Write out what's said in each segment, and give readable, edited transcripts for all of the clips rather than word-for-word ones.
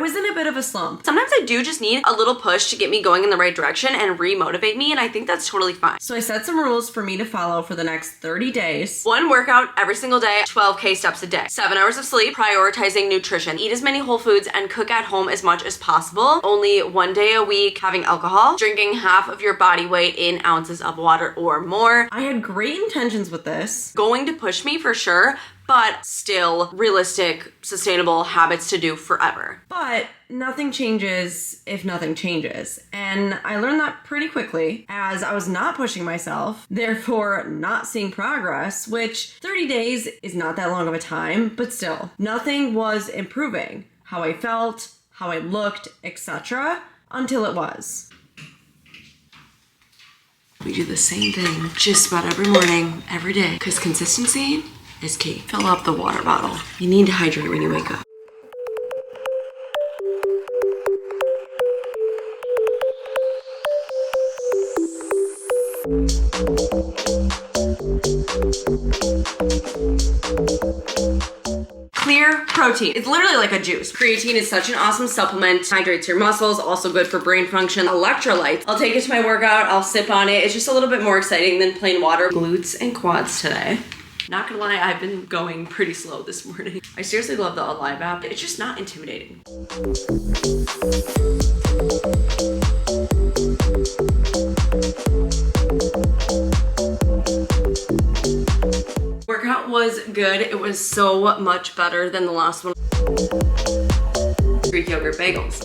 was in a bit of a slump. Sometimes I do just need a little push to get me going in the right direction and re-motivate me, and I think that's totally fine. So I set some rules for me to follow for the next 30 days. 1 workout every single day, 12K steps a day. 7 hours of sleep, prioritizing nutrition. Eat as many whole foods and cook at home as much as possible. Only 1 day a week having alcohol. Drinking half of your body weight in ounces of water or more. I had great intentions with this. Going to push me for sure, but still realistic, sustainable habits to do forever. But nothing changes if nothing changes. And I learned that pretty quickly as I was not pushing myself, therefore not seeing progress, which 30 days is not that long of a time, but still, nothing was improving. How I felt, how I looked, etc. until it was. We do the same thing just about every morning, every day, because consistency is key. Fill up the water bottle. You need to hydrate when you wake up. Clear protein. It's literally like a juice. Creatine is such an awesome supplement. Hydrates your muscles, also good for brain function. Electrolytes. I'll take it to my workout, I'll sip on it. It's just a little bit more exciting than plain water. Glutes and quads today. Not gonna lie, I've been going pretty slow this morning. I seriously love the Alive app. It's just not intimidating. Workout was good. It was so much better than the last one. Greek yogurt bagels.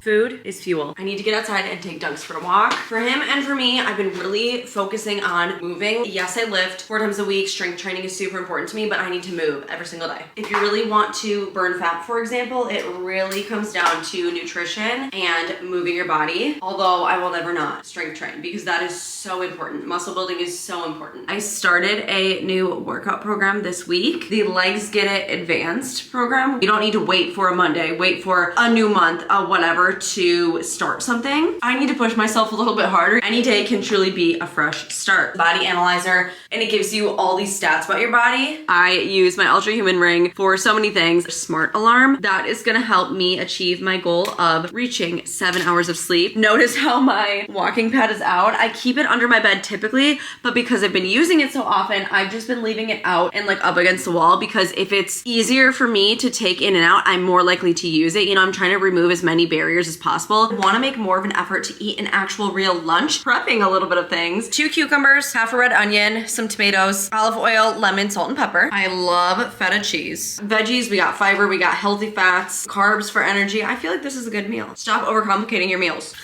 Food is fuel. I need to get outside and take Doug's for a walk. For him and for me, I've been really focusing on moving. Yes, I lift 4 times a week. Strength training is super important to me, but I need to move every single day. If you really want to burn fat, for example, it really comes down to nutrition and moving your body. Although I will never not strength train because that is so important. Muscle building is so important. I started a new workout program this week. The Legs Get It Advanced program. You don't need to wait for a Monday, wait for a new month, whatever, to start something. I need to push myself a little bit harder. Any day can truly be a fresh start. Body analyzer, and it gives you all these stats about your body. I use my Ultra Human Ring for so many things. Smart alarm, that is gonna help me achieve my goal of reaching 7 hours of sleep. Notice how my walking pad is out. I keep it under my bed typically, but because I've been using it so often, I've just been leaving it out and like up against the wall, because if it's easier for me to take in and out, I'm more likely to use it. You know, I'm trying to remove as many barriers as possible. I want to make more of an effort to eat an actual real lunch, prepping a little bit of things. 2 cucumbers, half a red onion, some tomatoes, olive oil, lemon, salt, and pepper. I love feta cheese. Veggies, we got fiber, we got healthy fats, carbs for energy. I feel like this is a good meal. Stop overcomplicating your meals.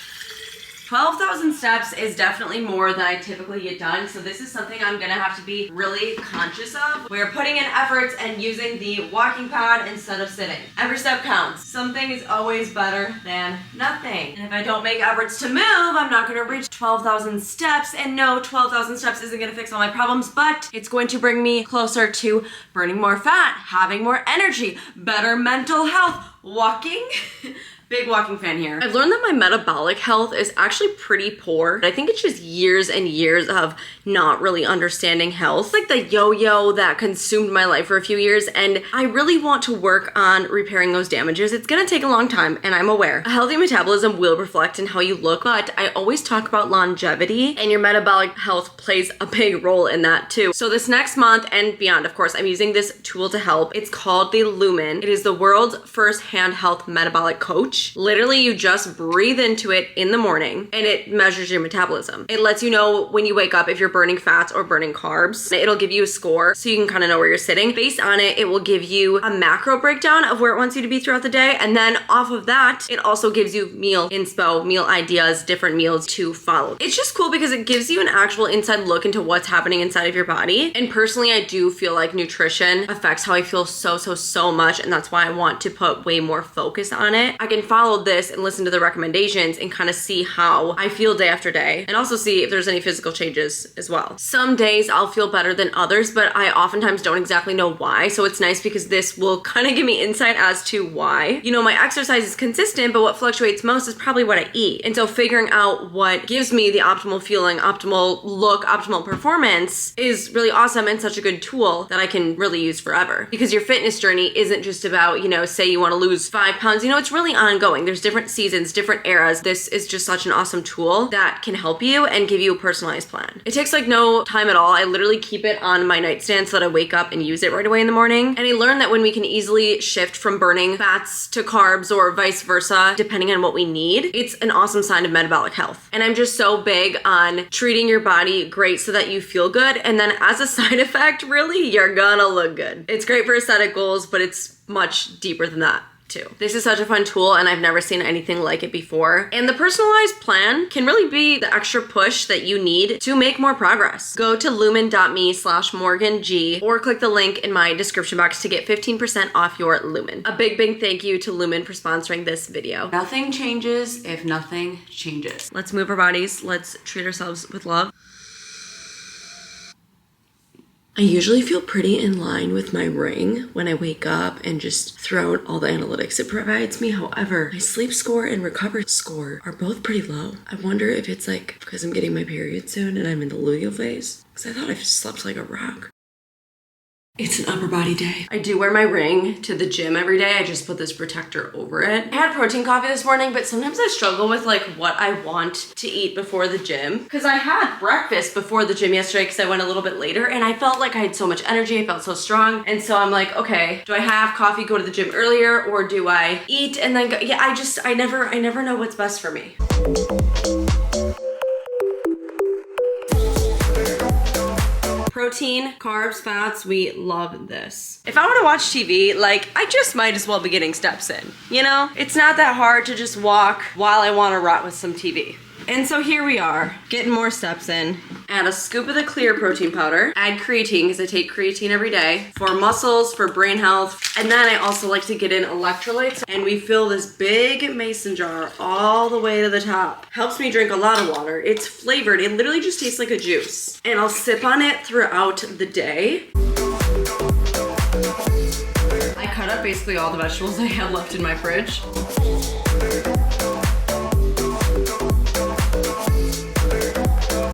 12,000 steps is definitely more than I typically get done, so this is something I'm gonna have to be really conscious of. We're putting in efforts and using the walking pad instead of sitting. Every step counts. Something is always better than nothing. And if I don't make efforts to move, I'm not gonna reach 12,000 steps. And no, 12,000 steps isn't gonna fix all my problems, but it's going to bring me closer to burning more fat, having more energy, better mental health, walking. Big walking fan here. I've learned that my metabolic health is actually pretty poor. I think it's just years and years of not really understanding health. It's like the yo-yo that consumed my life for a few years, and I really want to work on repairing those damages. It's gonna take a long time, and I'm aware. A healthy metabolism will reflect in how you look, but I always talk about longevity, and your metabolic health plays a big role in that too. So this next month and beyond, of course, I'm using this tool to help. It's called the Lumen. It is the world's first handheld metabolic coach. Literally, you just breathe into it in the morning and it measures your metabolism. It lets you know when you wake up if you're burning fats or burning carbs. It'll give you a score so you can kind of know where you're sitting. Based on it, it will give you a macro breakdown of where it wants you to be throughout the day. And then off of that, it also gives you meal inspo, meal ideas, different meals to follow. It's just cool because it gives you an actual inside look into what's happening inside of your body. And personally, I do feel like nutrition affects how I feel so much. And that's why I want to put way more focus on it. I can followed this and listened to the recommendations and kind of see how I feel day after day, and also see if there's any physical changes as well. Some days I'll feel better than others, but I oftentimes don't exactly know why. So it's nice because this will kind of give me insight as to why. You know, my exercise is consistent, but what fluctuates most is probably what I eat. And so figuring out what gives me the optimal feeling, optimal look, optimal performance is really awesome and such a good tool that I can really use forever. Because your fitness journey isn't just about, you know, say you want to lose 5 pounds, you know, it's really ongoing. There's different seasons, different eras. This is just such an awesome tool that can help you and give you a personalized plan. It takes like no time at all. I literally keep it on my nightstand so that I wake up and use it right away in the morning. And I learned that when we can easily shift from burning fats to carbs or vice versa, depending on what we need, it's an awesome sign of metabolic health. And I'm just so big on treating your body great so that you feel good. And then as a side effect, really, you're gonna look good. It's great for aesthetic goals, but it's much deeper than that too. This is such a fun tool and I've never seen anything like it before. And the personalized plan can really be the extra push that you need to make more progress. Go to lumen.me/morgreeen or click the link in my description box to get 15% off your Lumen. A big thank you to Lumen for sponsoring this video. Nothing changes if nothing changes. Let's move our bodies. Let's treat ourselves with love. I usually feel pretty in line with my ring when I wake up and just throw out all the analytics it provides me. However, my sleep score and recovery score are both pretty low. I wonder if it's like because I'm getting my period soon and I'm in the luteal phase, because I thought I slept like a rock. It's an upper body day. I do wear my ring to the gym every day. I just put this protector over it. I had protein coffee this morning, but sometimes I struggle with like what I want to eat before the gym. Because I had breakfast before the gym yesterday because I went a little bit later and I felt like I had so much energy. I felt so strong. And so I'm like, okay, do I have coffee, go to the gym earlier, or do I eat and then go? Yeah, I never know what's best for me. Protein, carbs, fats, we love this. If I were to watch TV, like, I just might as well be getting steps in, you know? It's not that hard to just walk while I want to rot with some TV. And so here we are, getting more steps in. Add a scoop of the clear protein powder. Add creatine, because I take creatine every day. For muscles, for brain health. And then I also like to get in electrolytes. And we fill this big mason jar all the way to the top. Helps me drink a lot of water. It's flavored. It literally just tastes like a juice. And I'll sip on it throughout the day. I cut up basically all the vegetables I had left in my fridge.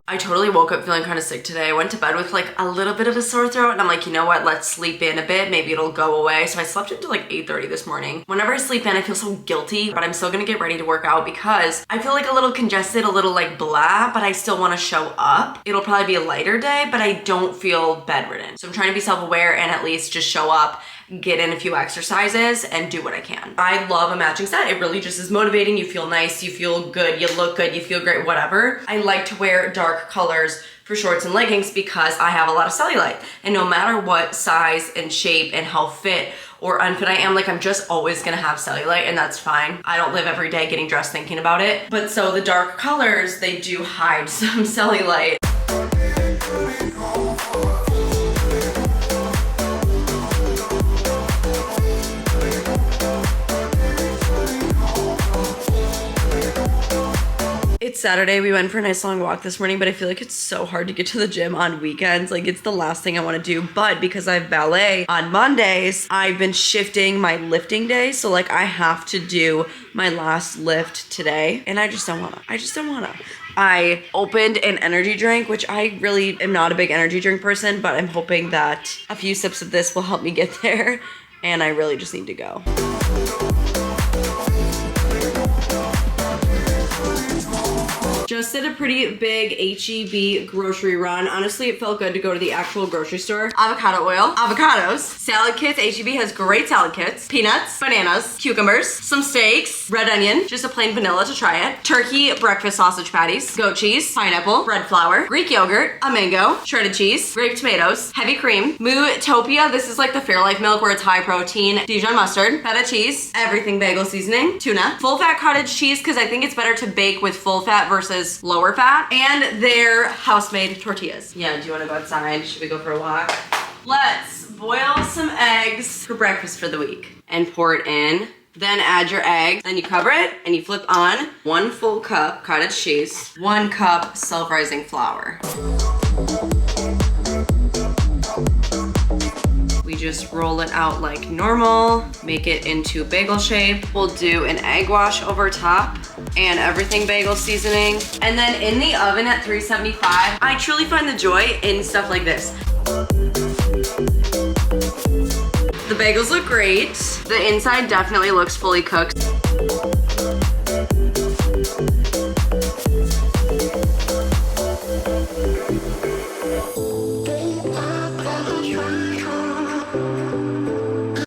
I totally woke up feeling kind of sick today. I went to bed with like a little bit of a sore throat and I'm like, you know what, let's sleep in a bit, maybe it'll go away. So I slept until like 8:30 this morning. Whenever I sleep in, I feel so guilty, but I'm still gonna get ready to work out because I feel like a little congested, a little like blah, but I still wanna show up. It'll probably be a lighter day, but I don't feel bedridden. So I'm trying to be self-aware and at least just show up, get in a few exercises and do what I can. I love a matching set. It really just is motivating. You feel nice, you feel good, you look good, you feel great, whatever. I like to wear dark colors for shorts and leggings because I have a lot of cellulite. And no matter what size and shape and how fit or unfit I am, like I'm just always gonna have cellulite and that's fine. I don't live every day getting dressed thinking about it. But so the dark colors, they do hide some cellulite. It's Saturday. We went for a nice long walk this morning, but I feel like it's so hard to get to the gym on weekends. Like it's the last thing I want to do. But because I have ballet on Mondays, I've been shifting my lifting day. So like I have to do my last lift today and I just don't want to. I opened an energy drink, which I really am not a big energy drink person, but I'm hoping that a few sips of this will help me get there. And I really just need to go. Just did a pretty big H-E-B grocery run. Honestly, it felt good to go to the actual grocery store. Avocado oil, avocados, salad kits. H-E-B has great salad kits. Peanuts, bananas, cucumbers, some steaks, red onion, just a plain vanilla to try it. Turkey breakfast sausage patties, goat cheese, pineapple, bread flour, Greek yogurt, a mango, shredded cheese, grape tomatoes, heavy cream, Mootopia. This is like the Fairlife milk where it's high protein, Dijon mustard, feta cheese, everything bagel seasoning, tuna, full fat cottage cheese because I think it's better to bake with full fat versus lower fat, and their house-made tortillas. Yeah, do you want to go outside? Should we go for a walk? Let's boil some eggs for breakfast for the week and pour it in Then add your eggs, then you cover it and you flip on 1 full cup cottage cheese, 1 cup self-rising flour. We just roll it out like normal, make it into bagel shape. We'll do an egg wash over top and everything bagel seasoning. And then in the oven at 375, I truly find the joy in stuff like this. The bagels look great. The inside definitely looks fully cooked.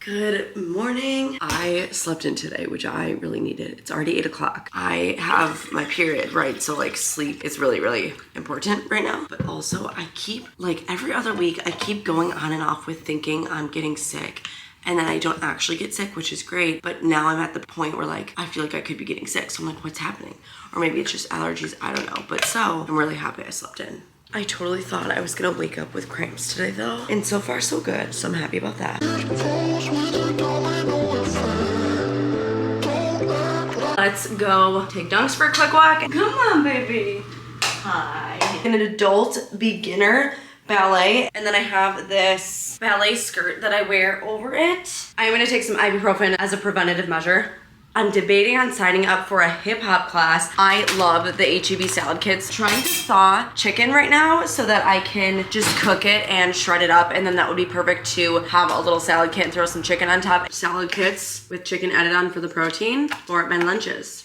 Good morning. I slept in today, which I really needed. It's already 8 o'clock. I have my period, right? So like sleep is really, really important right now. But also I keep, like every other week, I keep going on and off with thinking I'm getting sick. And then I don't actually get sick, which is great. But now I'm at the point where like, I feel like I could be getting sick. So I'm like, what's happening? Or maybe it's just allergies, I don't know. But so I'm really happy I slept in. I totally thought I was gonna wake up with cramps today though. And so far so good, so I'm happy about that. Let's go take Dunks for a quick walk. Come on, baby. Hi. An adult beginner ballet, and then I have this ballet skirt that I wear over it. I'm gonna take some ibuprofen as a preventative measure. I'm debating on signing up for a hip hop class. I love the HEB salad kits. Trying to thaw chicken right now so that I can just cook it and shred it up, and then that would be perfect to have a little salad kit and throw some chicken on top. Salad kits with chicken added on for the protein or at my lunches.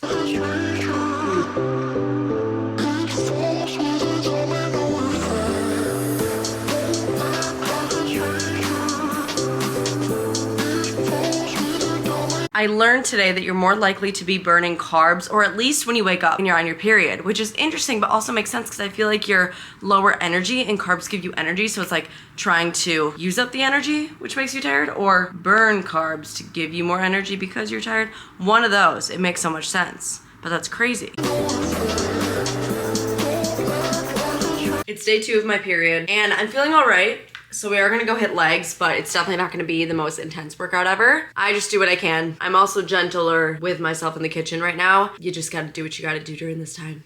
I learned today that you're more likely to be burning carbs, or at least when you wake up and you're on your period, which is interesting, but also makes sense because I feel like you're lower energy and carbs give you energy. So it's like trying to use up the energy, which makes you tired, or burn carbs to give you more energy because you're tired. One of those, it makes so much sense, but that's crazy. It's day 2 of my period and I'm feeling all right. So we are gonna go hit legs, but it's definitely not gonna be the most intense workout ever. I just do what I can. I'm also gentler with myself in the kitchen right now. You just gotta do what you gotta do during this time.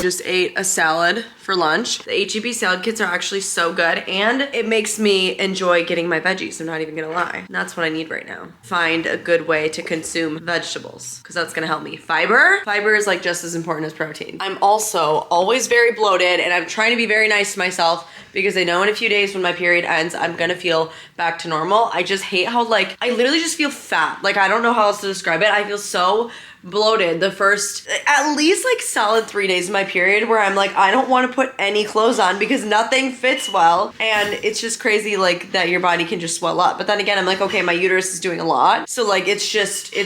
Just ate a salad for lunch. The HEB salad kits are actually so good and it makes me enjoy getting my veggies, I'm not even gonna lie. And that's what I need right now. Find a good way to consume vegetables because that's gonna help me. Fiber is like just as important as protein. I'm also always very bloated and I'm trying to be very nice to myself because I know in a few days when my period ends, I'm gonna feel back to normal. I just hate how like, I literally just feel fat. Like I don't know how else to describe it. I feel so bloated the first at least like solid 3 days of my period where I'm like, I don't want to put any clothes on because nothing fits well. And it's just crazy like that your body can just swell up. But then again, I'm like, okay, my uterus is doing a lot. So like, it's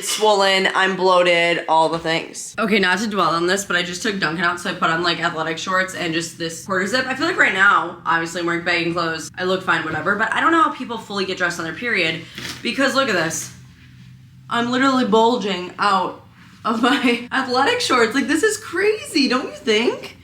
swollen, I'm bloated, all the things. Okay, not to dwell on this, but I just took Duncan out. So I put on like athletic shorts and just this quarter zip. I feel like right now, obviously I'm wearing bagging clothes. I look fine, whatever. But I don't know how people fully get dressed on their period because look at this. I'm literally bulging out of my athletic shorts. Like this is crazy, don't you think?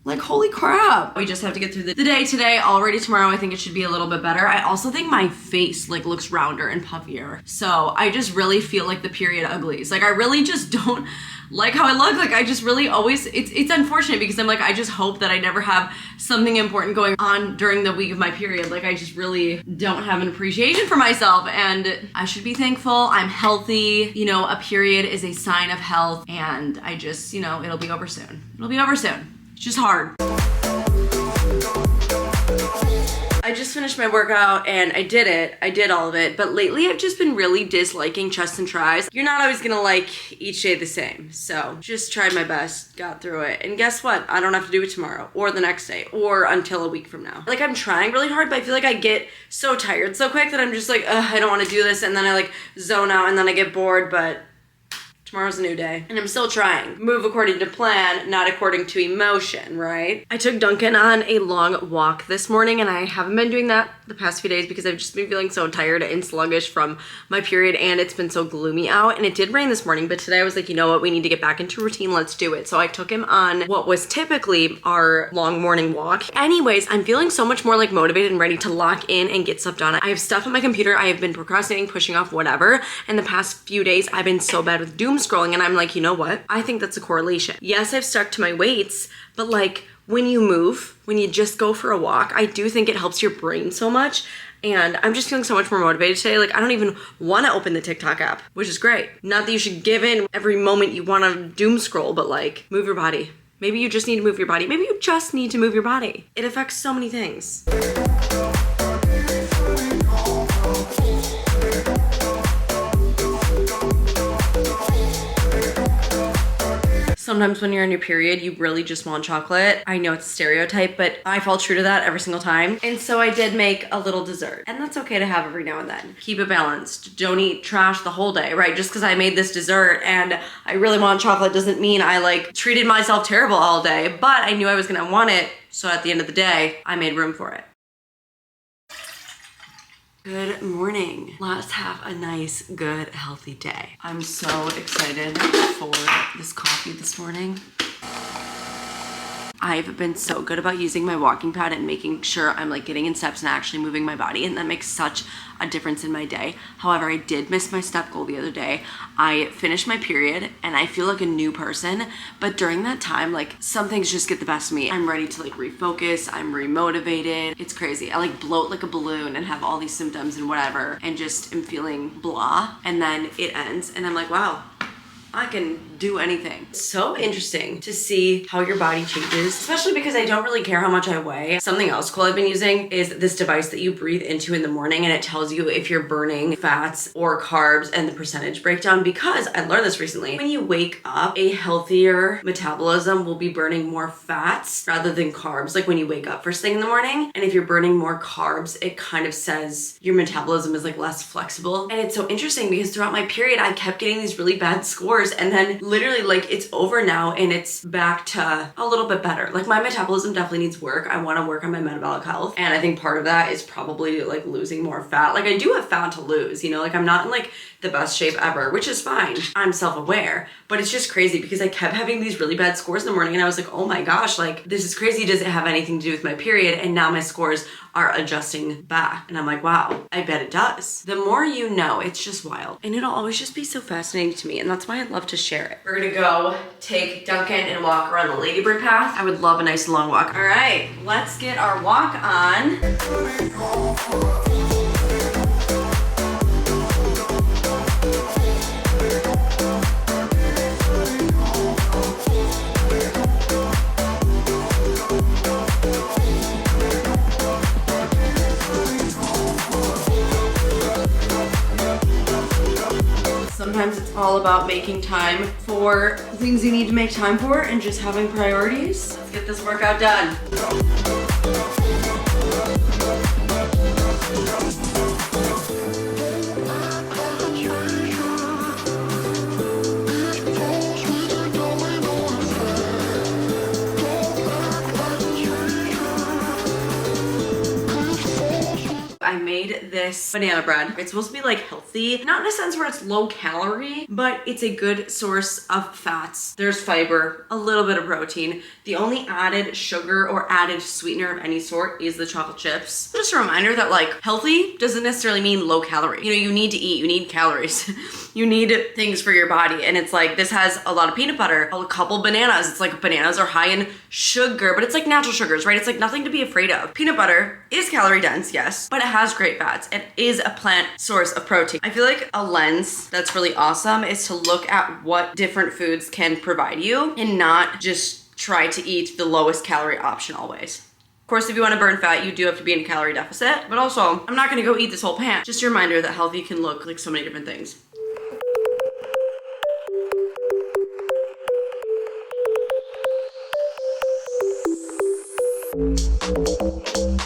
Like holy crap. We just have to get through the day today. Already tomorrow I think it should be a little bit better. I also think my face like looks rounder and puffier. So I just really feel like the period uglies. Like I really just don't like how I look. Like I just really always, it's unfortunate because I'm like, I just hope that I never have something important going on during the week of my period. Like I just really don't have an appreciation for myself and I should be thankful. I'm healthy. You know, a period is a sign of health and I just, you know, it'll be over soon. It'll be over soon. It's just hard. I just finished my workout and I did it. I did all of it. But lately I've just been really disliking chest and tries. You're not always gonna like each day the same. So just tried my best, got through it. And guess what? I don't have to do it tomorrow or the next day or until a week from now. Like I'm trying really hard, but I feel like I get so tired so quick that I'm just like, ugh, I don't wanna do this. And then I like zone out and then I get bored, but Tomorrow's a new day. And I'm still trying. Move according to plan, not according to emotion, right? I took Duncan on a long walk this morning, and I haven't been doing that the past few days because I've just been feeling so tired and sluggish from my period, and it's been so gloomy out. And it did rain this morning, but today I was like, you know what? We need to get back into routine. Let's do it. So I took him on what was typically our long morning walk. Anyways, I'm feeling so much more like motivated and ready to lock in and get stuff done. I have stuff on my computer. I have been procrastinating, pushing off whatever. And the past few days, I've been so bad with doom scrolling, and I'm like, you know what? I think that's a correlation. Yes, I've stuck to my weights, but like when you move, when you just go for a walk, I do think it helps your brain so much. And I'm just feeling so much more motivated today. Like I don't even want to open the TikTok app, which is great. Not that you should give in every moment you want to doom scroll, but like move your body. Maybe you just need to move your body. Maybe you just need to move your body. It affects so many things. Sometimes when you're on your period, you really just want chocolate. I know it's a stereotype, but I fall true to that every single time. And so I did make a little dessert. And that's okay to have every now and then. Keep it balanced. Don't eat trash the whole day, right? Just because I made this dessert and I really want chocolate doesn't mean I like treated myself terrible all day, but I knew I was gonna want it. So at the end of the day, I made room for it. Good morning. Let's have a nice, good, healthy day. I'm so excited for this coffee this morning. I've been so good about using my walking pad and making sure I'm like getting in steps and actually moving my body, and that makes such a difference in my day. However, I did miss my step goal the other day. I finished my period and I feel like a new person, but during that time, like some things just get the best of me. I'm ready to like refocus, I'm remotivated. It's crazy. I like bloat like a balloon and have all these symptoms and whatever, and just am feeling blah. And then it ends and I'm like, wow, I can do anything. So interesting to see how your body changes, especially because I don't really care how much I weigh. Something else cool I've been using is this device that you breathe into in the morning, and it tells you if you're burning fats or carbs and the percentage breakdown, because I learned this recently. When you wake up, a healthier metabolism will be burning more fats rather than carbs, like when you wake up first thing in the morning. And if you're burning more carbs, it kind of says your metabolism is like less flexible. And it's so interesting because throughout my period, I kept getting these really bad scores, and then literally like it's over now and it's back to a little bit better. Like my metabolism definitely needs work. I want to work on my metabolic health, and I think part of that is probably like losing more fat. Like I do have fat to lose, you know, like I'm not in like the best shape ever, which is fine. I'm self-aware, but it's just crazy because I kept having these really bad scores in the morning, and I was like, oh my gosh, like this is crazy. Does it have anything to do with my period? And now my scores are adjusting back, and I'm like, wow, I bet it does. The more you know, it's just wild, and it'll always just be so fascinating to me, and that's why I love to share it. We're gonna go take Duncan and walk around the Ladybird path. I would love a nice long walk. All right, let's get our walk on. Sometimes it's all about making time for things you need to make time for and just having priorities. Let's get this workout done. I made this banana bread. It's supposed to be like healthy, not in a sense where it's low calorie, but it's a good source of fats. There's fiber, a little bit of protein. The only added sugar or added sweetener of any sort is the chocolate chips. Just a reminder that like healthy doesn't necessarily mean low calorie. You know, you need to eat, you need calories. You need things for your body. And it's like, this has a lot of peanut butter, a couple bananas. It's like bananas are high in sugar, but it's like natural sugars, right? It's like nothing to be afraid of. Peanut butter is calorie dense, yes, but it has great fats and is a plant source of protein. I feel like a lens that's really awesome is to look at what different foods can provide you and not just try to eat the lowest calorie option always. Of course, if you want to burn fat, you do have to be in a calorie deficit, but also I'm not gonna go eat this whole pan. Just a reminder that healthy can look like so many different things.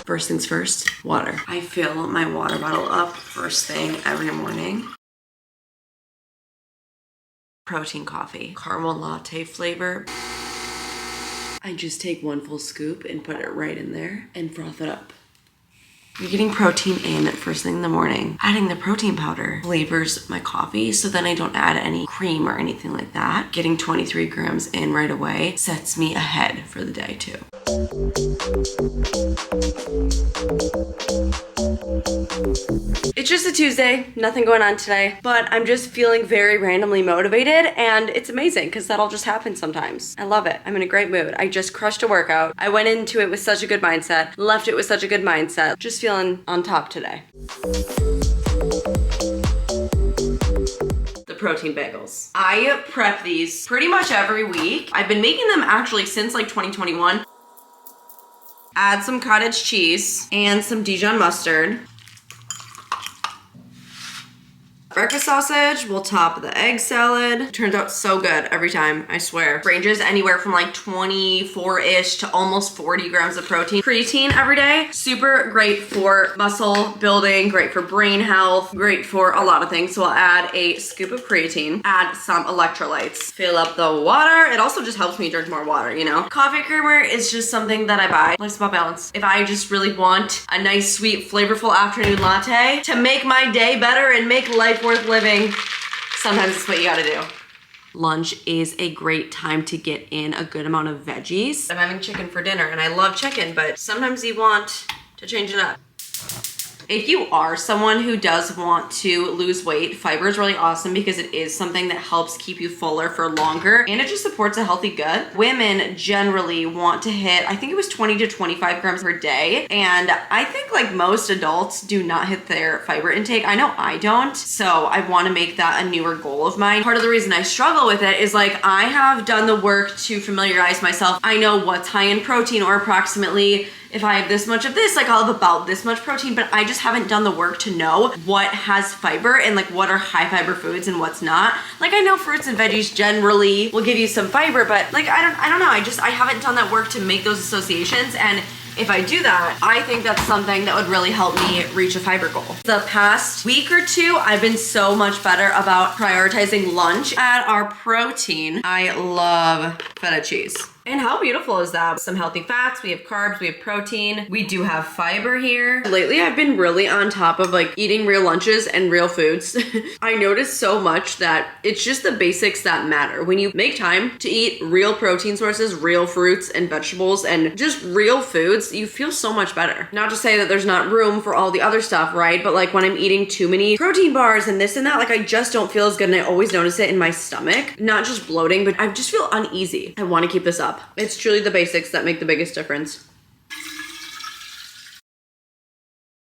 First things first, water. I fill my water bottle up first thing every morning. Protein coffee, caramel latte flavor. I just take one full scoop and put it right in there and froth it up. You're getting protein in first thing in the morning. Adding the protein powder flavors my coffee, so then I don't add any cream or anything like that. Getting 23 grams in right away sets me ahead for the day too. It's just a Tuesday, nothing going on today, but I'm just feeling very randomly motivated, and it's amazing because that all just happens sometimes. I love it. I'm in a great mood. I just crushed a workout. I went into it with such a good mindset, left it with such a good mindset. Just feeling on top today. The protein bagels. I prep these pretty much every week. I've been making them actually since like 2021. Add some cottage cheese and some Dijon mustard. Breakfast sausage will top the egg salad. Turns out so good every time, I swear. Ranges anywhere from like 24-ish to almost 40 grams of protein. Creatine every day. Super great for muscle building, great for brain health, great for a lot of things. So I'll add a scoop of creatine, add some electrolytes, fill up the water. It also just helps me drink more water, you know? Coffee creamer is just something that I buy. Life's about balance. If I just really want a nice, sweet, flavorful afternoon latte to make my day better and make life worth living, sometimes it's what you gotta do. Lunch is a great time to get in a good amount of veggies. I'm having chicken for dinner and I love chicken, but sometimes you want to change it up. If you are someone who does want to lose weight, fiber is really awesome because it is something that helps keep you fuller for longer, and it just supports a healthy gut. Women generally want to hit, I think it was 20 to 25 grams per day, and I think like most adults do not hit their fiber intake. I know I don't, so I want to make that a newer goal of mine. Part of the reason I struggle with it is like I have done the work to familiarize myself. I know what's high in protein, or approximately if I have this much of this, like I'll have about this much protein, but I just haven't done the work to know what has fiber and like what are high fiber foods and what's not. Like I know fruits and veggies generally will give you some fiber, but like I don't know. I haven't done that work to make those associations, and if I do that, I think that's something that would really help me reach a fiber goal. The past week or two, I've been so much better about prioritizing lunch. Add our protein. I love feta cheese. And how beautiful is that? Some healthy fats, we have carbs, we have protein, we do have fiber here. Lately, I've been really on top of like eating real lunches and real foods. I noticed so much that it's just the basics that matter. When you make time to eat real protein sources, real fruits and vegetables, and just real foods, you feel so much better. Not to say that there's not room for all the other stuff, right? But like when I'm eating too many protein bars and this and that, like I just don't feel as good, and I always notice it in my stomach. Not just bloating, but I just feel uneasy. I want to keep this up. It's truly the basics that make the biggest difference.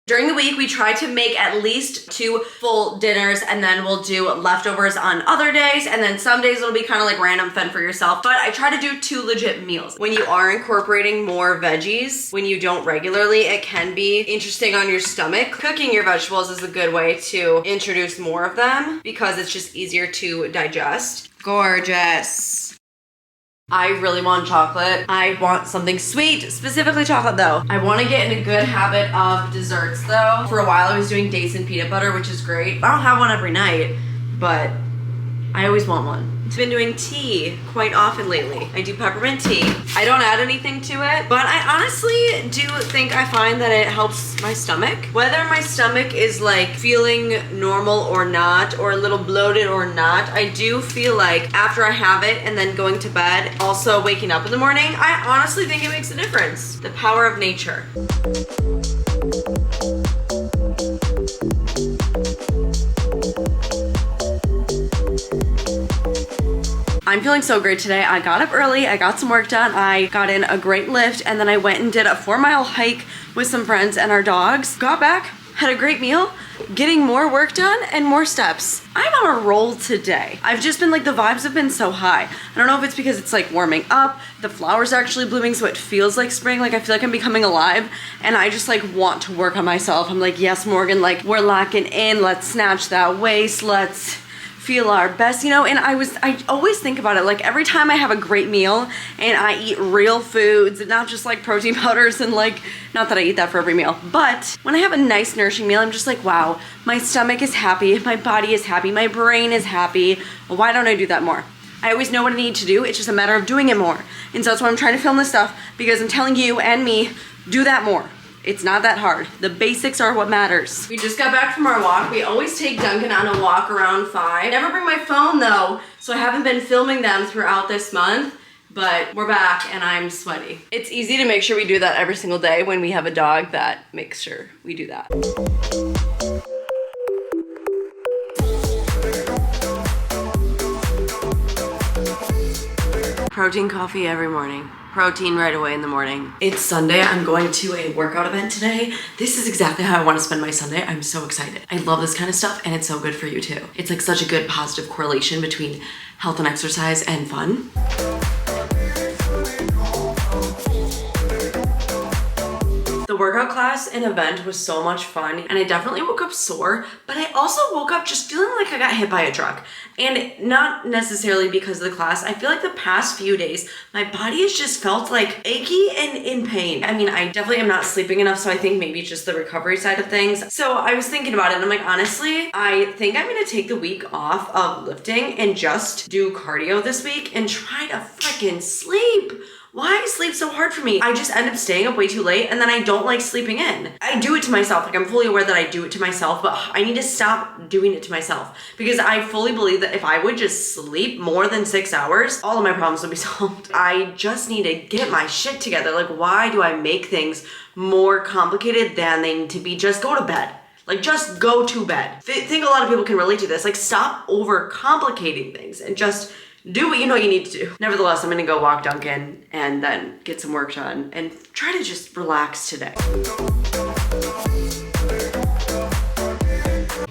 During the week, we try to make at least 2 full dinners, and then we'll do leftovers on other days, and then some days it'll be kind of like random fun for yourself, but I try to do 2 legit meals. When you are incorporating more veggies, when you don't regularly, it can be interesting on your stomach. Cooking your vegetables is a good way to introduce more of them because it's just easier to digest. Gorgeous. I really want chocolate. I want something sweet, specifically chocolate though. I want to get in a good habit of desserts though. For a while I was doing dates and peanut butter, which is great. I don't have one every night, but I always want one. I've been doing tea quite often lately. I do peppermint tea. I don't add anything to it, but I honestly do think I find that it helps my stomach. Whether my stomach is like feeling normal or not, or a little bloated or not, I do feel like after I have it and then going to bed, also waking up in the morning, I honestly think it makes a difference. The power of nature. I'm feeling so great today. I got up early, I got some work done, I got in a great lift, and then I went and did a 4-mile hike with some friends and our dogs. Got back, had a great meal, getting more work done and more steps. I'm on a roll today. I've just been like, the vibes have been so high. I don't know if it's because it's like warming up, the flowers are actually blooming, so it feels like spring. Like I feel like I'm becoming alive, and I just like want to work on myself. I'm like, yes, Morgan, like we're locking in. Let's snatch that waist. Let's feel our best, you know. And I always think about it, like every time I have a great meal and I eat real foods, not just like protein powders and like, not that I eat that for every meal, but when I have a nice nourishing meal, I'm just like, wow, my stomach is happy, my body is happy, my brain is happy. Well, why don't I do that more? I always know what I need to do. It's just a matter of doing it more. And so that's why I'm trying to film this stuff, because I'm telling you and me, do that more. It's not that hard. The basics are what matters. We just got back from our walk. We always take Duncan on a walk around 5. I never bring my phone though, so I haven't been filming them throughout this month, but we're back and I'm sweaty. It's easy to make sure we do that every single day when we have a dog that makes sure we do that. Protein coffee every morning. Protein right away in the morning. It's Sunday. I'm going to a workout event today. This is exactly how I want to spend my Sunday. I'm so excited. I love this kind of stuff and it's so good for you too. It's like such a good positive correlation between health and exercise and fun. The workout class and event was so much fun and I definitely woke up sore, but I also woke up just feeling like I got hit by a truck. And not necessarily because of the class. I feel like the past few days, my body has just felt like achy and in pain. I mean, I definitely am not sleeping enough, so I think maybe it's just the recovery side of things. So I was thinking about it and I'm like, honestly, I think I'm gonna take the week off of lifting and just do cardio this week and try to freaking sleep. Why is sleep so hard for me? I just end up staying up way too late and then I don't like sleeping in. I do it to myself. Like I'm fully aware that I do it to myself, but I need to stop doing it to myself because I fully believe that if I would just sleep more than 6 hours, all of my problems would be solved. I just need to get my shit together. Like why do I make things more complicated than they need to be? Just go to bed. Like just go to bed. I think a lot of people can relate to this. Like stop overcomplicating things and just do what you know you need to do. Nevertheless, I'm gonna go walk Duncan and then get some work done and try to just relax today.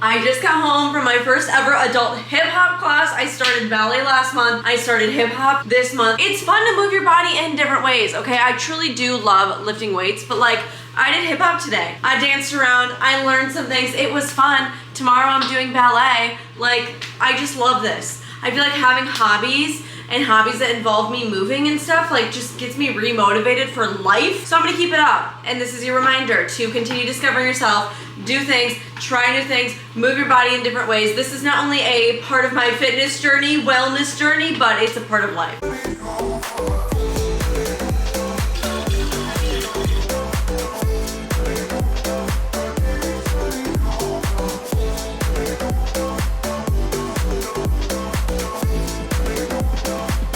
I just got home from my first ever adult hip hop class. I started ballet last month. I started hip hop this month. It's fun to move your body in different ways, okay? I truly do love lifting weights, but like I did hip hop today. I danced around, I learned some things. It was fun. Tomorrow I'm doing ballet. Like, I just love this. I feel like having hobbies and hobbies that involve me moving and stuff like just gets me re-motivated for life. So I'm gonna keep it up. And this is your reminder to continue discovering yourself, do things, try new things, move your body in different ways. This is not only a part of my fitness journey, wellness journey, but it's a part of life.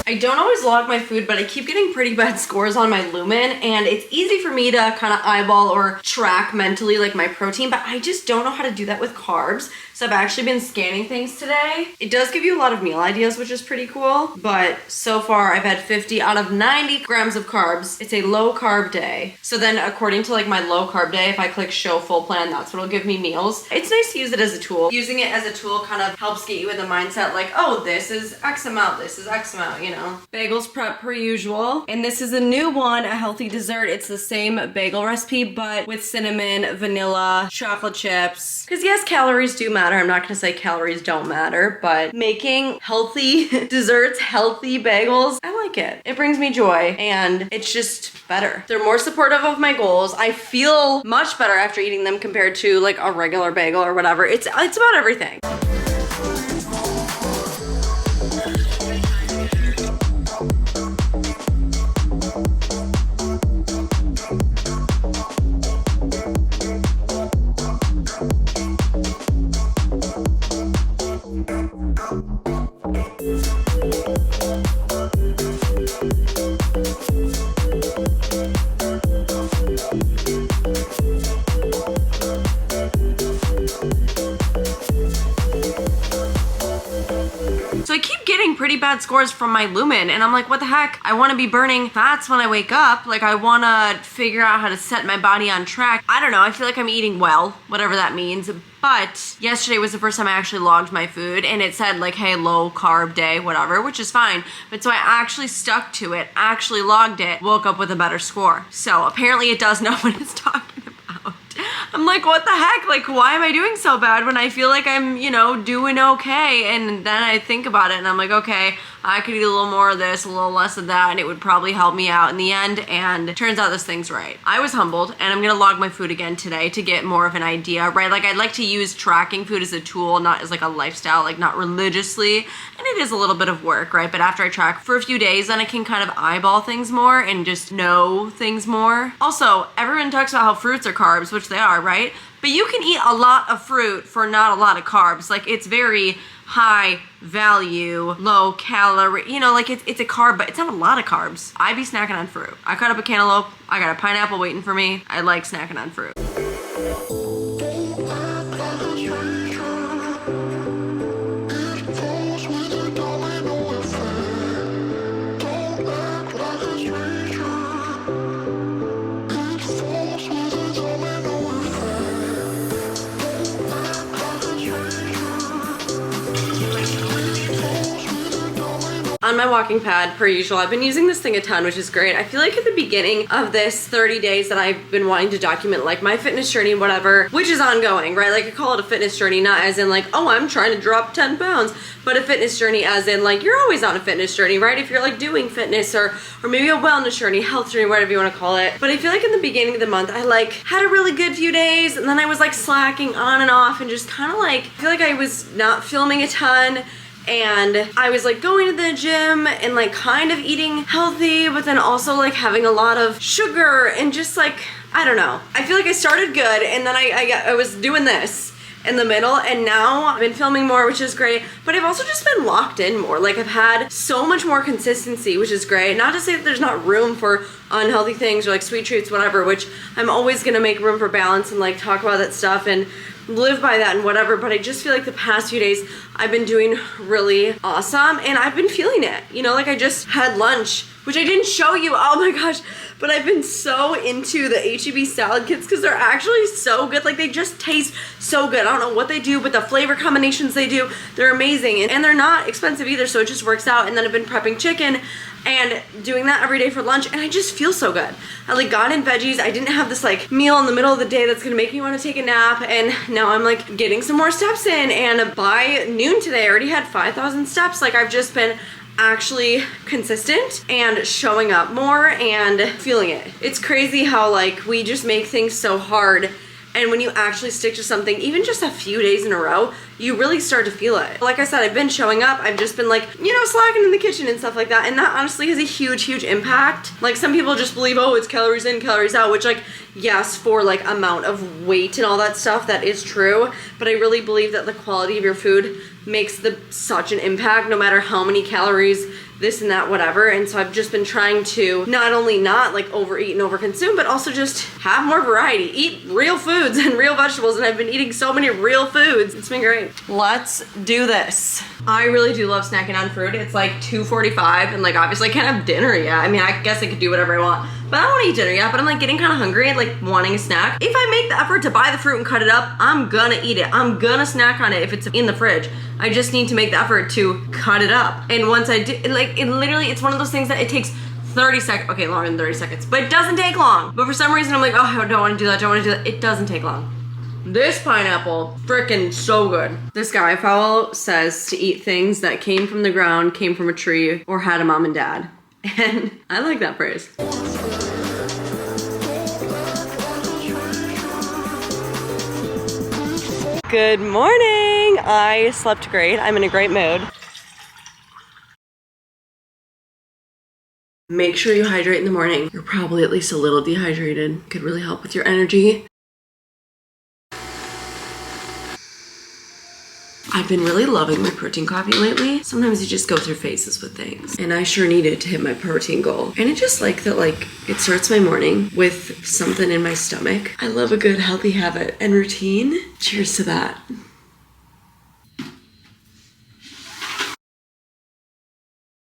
I don't always log my food, but I keep getting pretty bad scores on my Lumen, and it's easy for me to kind of eyeball or track mentally like my protein, but I just don't know how to do that with carbs. So I've actually been scanning things today. It does give you a lot of meal ideas, which is pretty cool, but so far I've had 50 out of 90 grams of carbs. It's a low carb day. So then according to like my low carb day, if I click show full plan, that's what'll give me meals. It's nice to use it as a tool. Using it as a tool kind of helps get you in the mindset like, oh, this is X amount, this is X amount, you know. Bagels prep per usual. And this is a new one, a healthy dessert. It's the same bagel recipe, but with cinnamon, vanilla, chocolate chips. Because yes, calories do matter. I'm not gonna say calories don't matter, but making healthy desserts, healthy bagels, I like it. It brings me joy and it's just better. They're more supportive of my goals. I feel much better after eating them compared to like a regular bagel or whatever. It's about everything. So I keep getting pretty bad scores from my Lumen and I'm like, what the heck? I wanna be burning fats when I wake up. Like I wanna figure out how to set my body on track. I don't know, I feel like I'm eating well, whatever that means. But yesterday was the first time I actually logged my food and it said like, hey, low carb day, whatever, which is fine. But so I actually stuck to it, actually logged it, woke up with a better score. So apparently it does know what it's talking about. I'm like, what the heck? Like, why am I doing so bad when I feel like I'm, you know, doing okay? And then I think about it and I'm like, okay, I could eat a little more of this, a little less of that, and it would probably help me out in the end. And it turns out this thing's right. I was humbled, and I'm gonna log my food again today to get more of an idea, right? Like, I'd like to use tracking food as a tool, not as like a lifestyle, like not religiously. And it is a little bit of work, right? But after I track for a few days, then I can kind of eyeball things more and just know things more. Also, everyone talks about how fruits are carbs, which they are, right? But you can eat a lot of fruit for not a lot of carbs. Like, it's very high value, low calorie, you know, like it's a carb, but it's not a lot of carbs. I be snacking on fruit. I cut up a cantaloupe, I got a pineapple waiting for me. I like snacking on fruit. On my walking pad, per usual, I've been using this thing a ton, which is great. I feel like at the beginning of this 30 days that I've been wanting to document like my fitness journey, whatever, which is ongoing, right? Like, I call it a fitness journey, not as in like, oh, I'm trying to drop 10 pounds, but a fitness journey as in like, you're always on a fitness journey, right? If you're like doing fitness or maybe a wellness journey, health journey, whatever you want to call it. But I feel like in the beginning of the month, I like had a really good few days and then I was like slacking on and off and just kind of like, I feel like I was not filming a ton. And I was like going to the gym and like kind of eating healthy, but then also like having a lot of sugar and just like, I don't know. I feel like I started good and then I was doing this in the middle, and now I've been filming more, which is great, but I've also just been locked in more. Like, I've had so much more consistency, which is great. Not to say that there's not room for unhealthy things or like sweet treats, whatever, which I'm always gonna make room for balance and like talk about that stuff and live by that and whatever, but I just feel like the past few days I've been doing really awesome and I've been feeling it. You know, like I just had lunch, which I didn't show you, oh my gosh, but I've been so into the H-E-B salad kits because they're actually so good. Like, they just taste so good. I don't know what they do, but the flavor combinations they do, they're amazing. And they're not expensive either, so it just works out. And then I've been prepping chicken and doing that every day for lunch, and I just feel so good. I like got in veggies. I didn't have this like meal in the middle of the day that's gonna make me want to take a nap, and now I'm like getting some more steps in, and by noon today I already had 5,000 steps. Like, I've just been actually consistent and showing up more and feeling it. It's crazy how like we just make things so hard, and when you actually stick to something, even just a few days in a row, you really start to feel it. Like I said, I've been showing up. I've just been like, you know, slacking in the kitchen and stuff like that. And that honestly has a huge, huge impact. Like, some people just believe, oh, it's calories in, calories out, which like, yes, for like amount of weight and all that stuff, that is true. But I really believe that the quality of your food makes such an impact, no matter how many calories, this and that, whatever. And so I've just been trying to not only not like overeat and overconsume, but also just have more variety, eat real foods and real vegetables. And I've been eating so many real foods. It's been great. Let's do this. I really do love snacking on fruit. It's like 2:45 and like obviously I can't have dinner yet. I mean, I guess I could do whatever I want, but I don't want to eat dinner yet, but I'm like getting kind of hungry and like wanting a snack. If I make the effort to buy the fruit and cut it up, I'm gonna eat it. I'm gonna snack on it if it's in the fridge. I just need to make the effort to cut it up. And once I do, like, it literally, it's one of those things that it takes 30 seconds, okay, longer than 30 seconds, but it doesn't take long. But for some reason, I'm like, oh, I don't want to do that, don't want to do that. It doesn't take long. This pineapple, frickin' so good. This guy I follow says to eat things that came from the ground, came from a tree, or had a mom and dad. And I like that phrase. Good morning. I slept great. I'm in a great mood. Make sure you hydrate in the morning. You're probably at least a little dehydrated. Could really help with your energy. I've been really loving my protein coffee lately. Sometimes you just go through phases with things, and I sure needed to hit my protein goal. And I just like that, like, it starts my morning with something in my stomach. I love a good healthy habit and routine. Cheers to that.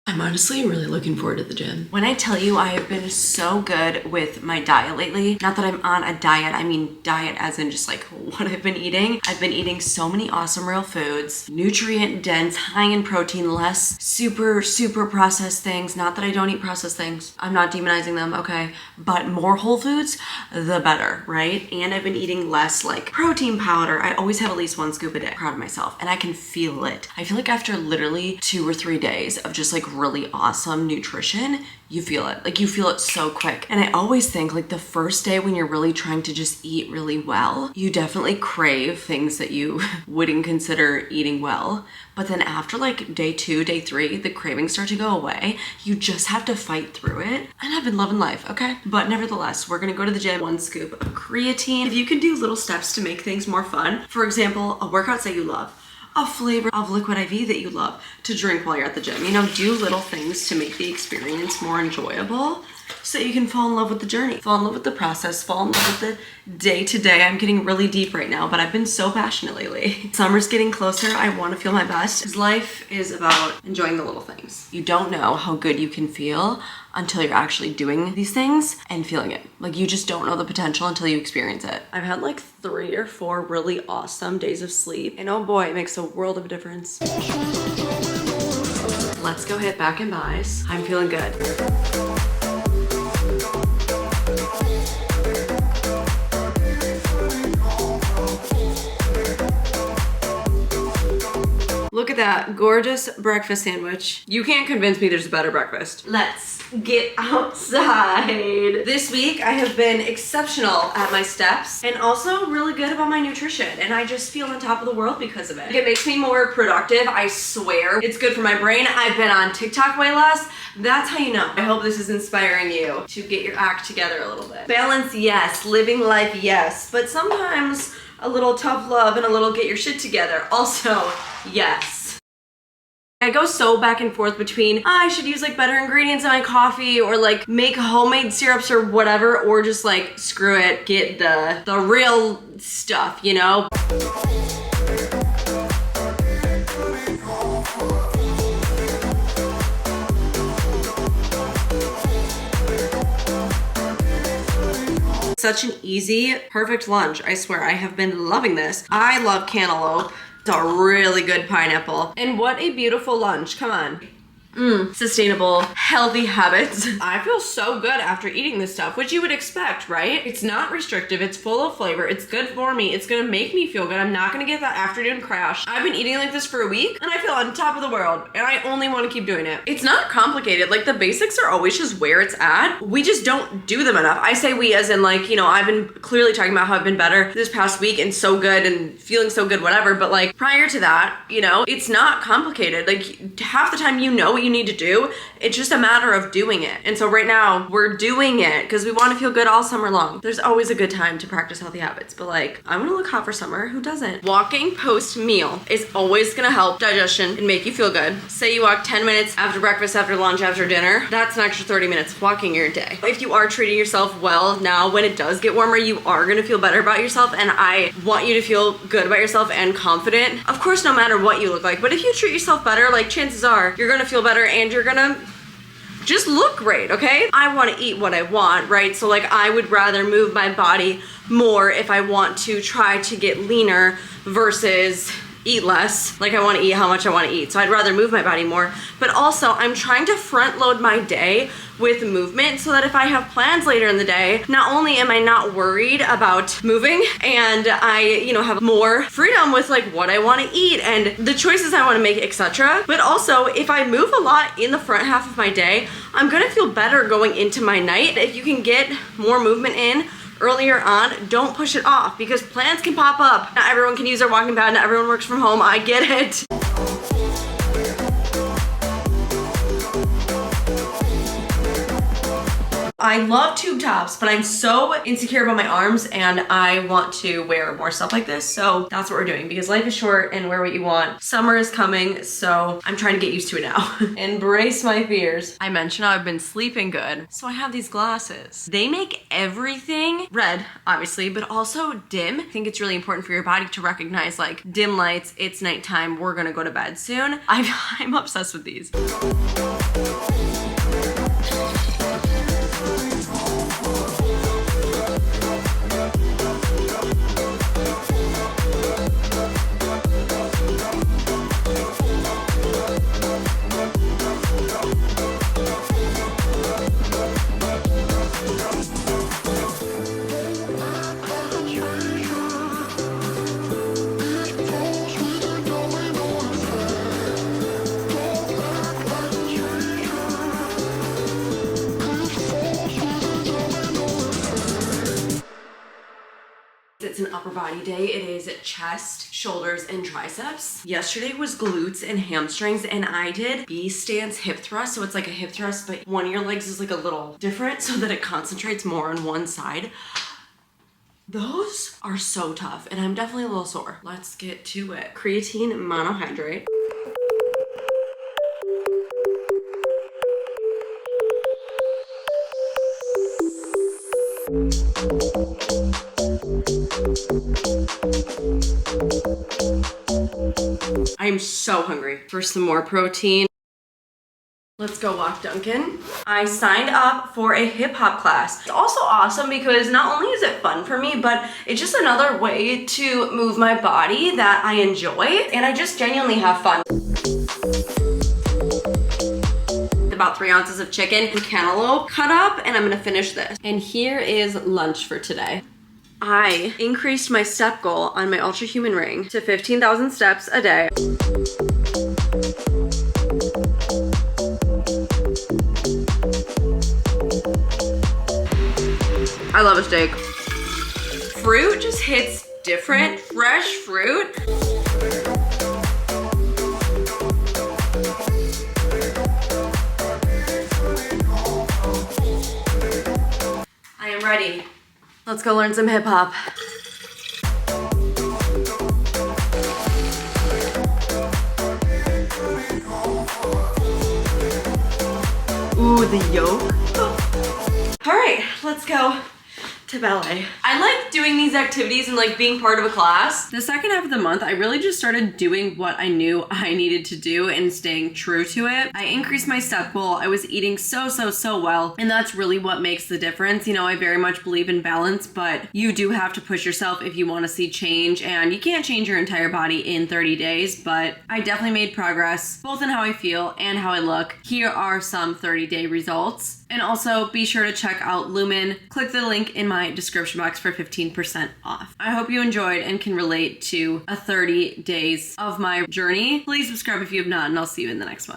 I'm I'm honestly really looking forward to the gym. When I tell you I have been so good with my diet lately, not that I'm on a diet, I mean diet as in just like what I've been eating. I've been eating so many awesome real foods, nutrient dense, high in protein, less super processed things. Not that I don't eat processed things. I'm not demonizing them, okay? But more whole foods, the better, right? And I've been eating less like protein powder. I always have at least 1 scoop a day. Proud of myself. And I can feel it. I feel like after literally 2 or 3 days of just like really awesome nutrition, you feel it. Like you feel it so quick. And I always think like the first day when you're really trying to just eat really well, you definitely crave things that you wouldn't consider eating well. But then after like day 2, day 3, the cravings start to go away. You just have to fight through it. And I've been loving life, okay? But nevertheless, we're gonna go to the gym. 1 scoop of creatine. If you can do little steps to make things more fun, for example, a workout that you love, a flavor of liquid IV that you love to drink while you're at the gym. You know, do little things to make the experience more enjoyable so you can fall in love with the journey, fall in love with the process, fall in love with the day-to-day. I'm getting really deep right now, but I've been so passionate lately. Summer's getting closer. I want to feel my best because life is about enjoying the little things. You don't know how good you can feel until you're actually doing these things and feeling it. Like you just don't know the potential until you experience it. I've had like 3 or 4 really awesome days of sleep, and oh boy, it makes a world of a difference. Let's go hit back and buys. I'm feeling good. Look at that gorgeous breakfast sandwich. You can't convince me there's a better breakfast. Let's get outside. This week I have been exceptional at my steps and also really good about my nutrition, and I just feel on top of the world because of it. It makes me more productive, I swear. It's good for my brain. I've been on TikTok way less. That's how you know. I hope this is inspiring you to get your act together a little bit. Balance, yes. Living life, yes. But sometimes a little tough love and a little get your shit together also, yes. I go so back and forth between I should use like better ingredients in my coffee or like make homemade syrups or whatever, or just like screw it, get the real stuff, you know? Such an easy, perfect lunch. I swear, I have been loving this. I love cantaloupe. It's a really good pineapple. And what a beautiful lunch. Come on. Sustainable, healthy habits. I feel so good after eating this stuff, which you would expect, right? It's not restrictive, it's full of flavor, it's good for me, it's gonna make me feel good. I'm not gonna get that afternoon crash. I've been eating like this for a week and I feel on top of the world and I only wanna keep doing it. It's not complicated, like the basics are always just where it's at. We just don't do them enough. I say we as in like, you know, I've been clearly talking about how I've been better this past week and so good and feeling so good, whatever, but like prior to that, you know, it's not complicated. Like half the time you know what you need to do. It's just a matter of doing it. And so right now we're doing it because we want to feel good all summer long. There's always a good time to practice healthy habits, but like I want to look hot for summer. Who doesn't? Walking post meal is always going to help digestion and make you feel good. Say you walk 10 minutes after breakfast, after lunch, after dinner. That's an extra 30 minutes walking your day. If you are treating yourself well now when it does get warmer, you are going to feel better about yourself, and I want you to feel good about yourself and confident. Of course, no matter what you look like, but if you treat yourself better, like chances are you're going to feel better and you're gonna just look great, okay? I want to eat what I want, right? So like I would rather move my body more if I want to try to get leaner versus eat less. Like I want to eat how much I want to eat. So I'd rather move my body more. But also I'm trying to front load my day with movement so that if I have plans later in the day, not only am I not worried about moving and I, you know, have more freedom with like what I want to eat and the choices I want to make, etc. But also if I move a lot in the front half of my day, I'm gonna feel better going into my night. If you can get more movement in earlier on, don't push it off because plans can pop up. Not everyone can use their walking pad, not everyone works from home, I get it. I love tube tops, but I'm so insecure about my arms and I want to wear more stuff like this. So that's what we're doing because life is short and wear what you want. Summer is coming, so I'm trying to get used to it now. Embrace my fears. I mentioned I've been sleeping good, so I have these glasses. They make everything red, obviously, but also dim. I think it's really important for your body to recognize like dim lights, it's nighttime, we're gonna go to bed soon. I'm obsessed with these. body day. It is chest, shoulders, and triceps. Yesterday was glutes and hamstrings, and I did B stance hip thrust. So it's like a hip thrust, but one of your legs is like a little different so that it concentrates more on one side. Those are so tough, and I'm definitely a little sore. Let's get to it. Creatine monohydrate. I am so hungry for some more protein. Let's go walk Duncan. I signed up for a hip hop class. It's also awesome because not only is it fun for me, but it's just another way to move my body that I enjoy, and I just genuinely have fun. About 3 ounces of chicken and cantaloupe cut up, and I'm gonna finish this. And here is lunch for today. I increased my step goal on my Ultra Human Ring to 15,000 steps a day. I love a steak. Fruit just hits different. Fresh fruit. I am ready. Let's go learn some hip hop. Ooh, the yoke. All right, let's go to ballet. I like doing these activities and like being part of a class. The second half of the month, I really just started doing what I knew I needed to do and staying true to it. I increased my step goal. I was eating so well, and that's really what makes the difference. You know, I very much believe in balance, but you do have to push yourself if you want to see change, and you can't change your entire body in 30 days, but I definitely made progress, both in how I feel and how I look. Here are some 30-day results. And also be sure to check out Lumen. Click the link in my description box for 15% off. I hope you enjoyed and can relate to a 30 days of my journey. Please subscribe if you have not, and I'll see you in the next one.